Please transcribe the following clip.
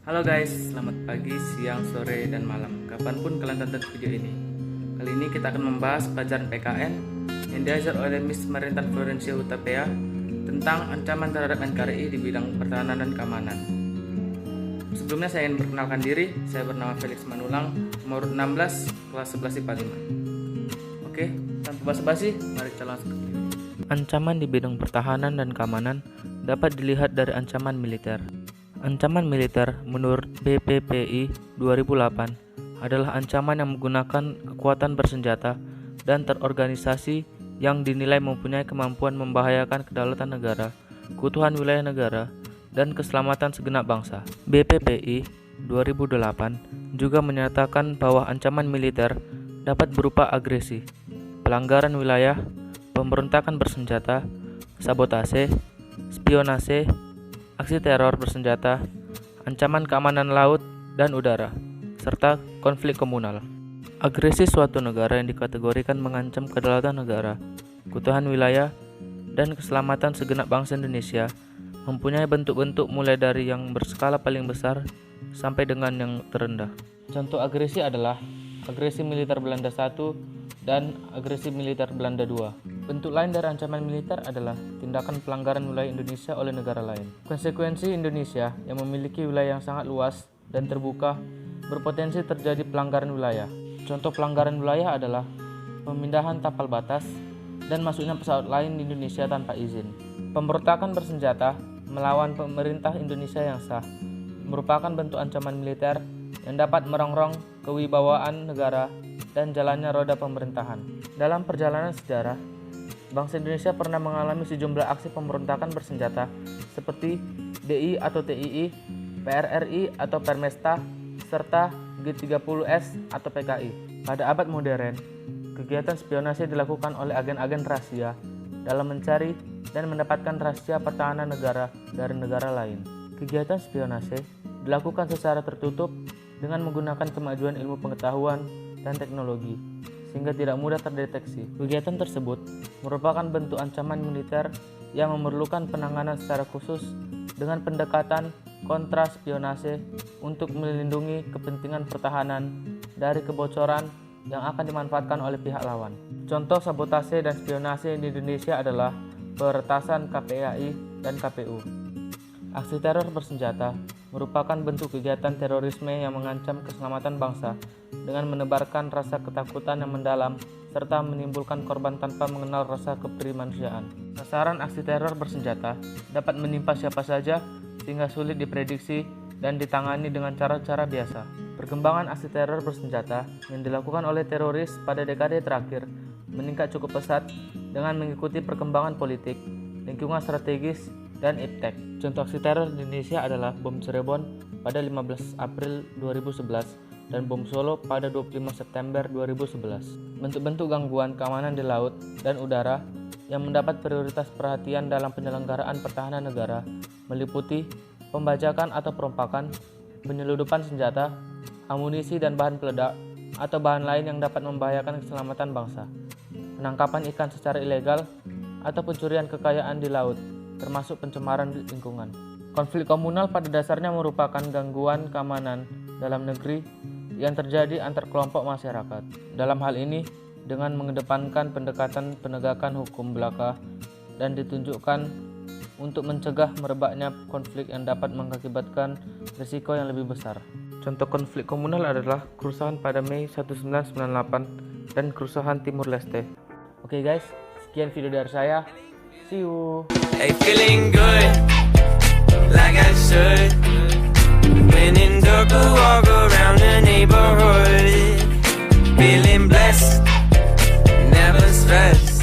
Halo guys, selamat pagi, siang, sore, dan malam kapanpun kalian tonton video ini. Kali ini kita akan membahas pelajaran PKN yang diajar oleh Miss Marintan Florencia Hutapea tentang ancaman terhadap NKRI di bidang pertahanan dan keamanan. Sebelumnya saya ingin perkenalkan diri, saya bernama Felix Manulang, umur 16, kelas 11 IPA 5. Oke, tanpa basa-basi, mari kita langsung ke video. Ancaman di bidang pertahanan dan keamanan dapat dilihat dari ancaman militer. Ancaman militer menurut BPPI 2008 adalah ancaman yang menggunakan kekuatan bersenjata dan terorganisasi yang dinilai mempunyai kemampuan membahayakan kedaulatan negara, keutuhan wilayah negara, dan keselamatan segenap bangsa. BPPI 2008 juga menyatakan bahwa ancaman militer dapat berupa agresi, pelanggaran wilayah, pemberontakan bersenjata, sabotase, spionase, aksi teror bersenjata, ancaman keamanan laut dan udara, serta konflik komunal. Agresi suatu negara yang dikategorikan mengancam kedaulatan negara, keutuhan wilayah, dan keselamatan segenap bangsa Indonesia mempunyai bentuk-bentuk mulai dari yang berskala paling besar sampai dengan yang terendah. Contoh agresi adalah agresi militer Belanda I dan agresi militer Belanda II. Bentuk lain dari ancaman militer adalah tindakan pelanggaran wilayah Indonesia oleh negara lain. Konsekuensi Indonesia yang memiliki wilayah yang sangat luas dan terbuka berpotensi terjadi pelanggaran wilayah. Contoh pelanggaran wilayah adalah pemindahan tapal batas dan masuknya pesawat lain di Indonesia tanpa izin. Pemberontakan bersenjata melawan pemerintah Indonesia yang sah merupakan bentuk ancaman militer yang dapat merongrong kewibawaan negara dan jalannya roda pemerintahan. Dalam perjalanan sejarah, bangsa Indonesia pernah mengalami sejumlah aksi pemberontakan bersenjata seperti DI atau TII, PRRI atau Permesta, serta G30S atau PKI. Pada abad modern, kegiatan spionase dilakukan oleh agen-agen rahasia dalam mencari dan mendapatkan rahasia pertahanan negara dari negara lain. Kegiatan spionase dilakukan secara tertutup dengan menggunakan kemajuan ilmu pengetahuan dan teknologi, sehingga tidak mudah terdeteksi. Kegiatan tersebut merupakan bentuk ancaman militer yang memerlukan penanganan secara khusus dengan pendekatan kontra spionase untuk melindungi kepentingan pertahanan dari kebocoran yang akan dimanfaatkan oleh pihak lawan. Contoh sabotase dan spionase di Indonesia adalah peretasan KPAI dan KPU. Aksi teror bersenjata merupakan bentuk kegiatan terorisme yang mengancam keselamatan bangsa dengan menebarkan rasa ketakutan yang mendalam serta menimbulkan korban tanpa mengenal rasa keprimanusiaan. Sasaran aksi teror bersenjata dapat menimpa siapa saja sehingga sulit diprediksi dan ditangani dengan cara-cara biasa. Perkembangan aksi teror bersenjata yang dilakukan oleh teroris pada dekade terakhir meningkat cukup pesat dengan mengikuti perkembangan politik, lingkungan strategis, dan iptek. Contoh aksi teror di Indonesia adalah bom Cirebon pada 15 April 2011 dan bom Solo pada 25 September 2011. Bentuk-bentuk gangguan keamanan di laut dan udara yang mendapat prioritas perhatian dalam penyelenggaraan pertahanan negara meliputi pembajakan atau perompakan, penyeludupan senjata, amunisi dan bahan peledak atau bahan lain yang dapat membahayakan keselamatan bangsa, penangkapan ikan secara ilegal, atau pencurian kekayaan di laut, termasuk pencemaran lingkungan. Konflik komunal pada dasarnya merupakan gangguan keamanan dalam negeri yang terjadi antar kelompok masyarakat. Dalam hal ini, dengan mengedepankan pendekatan penegakan hukum belaka dan ditunjukkan untuk mencegah merebaknya konflik yang dapat mengakibatkan risiko yang lebih besar. Contoh konflik komunal adalah kerusuhan pada Mei 1998 dan kerusuhan Timur Leste. Oke guys, sekian video dari saya. See you. Hey, feeling good, like I should. When in dark, I walk around the neighborhood. Feeling blessed, never stressed.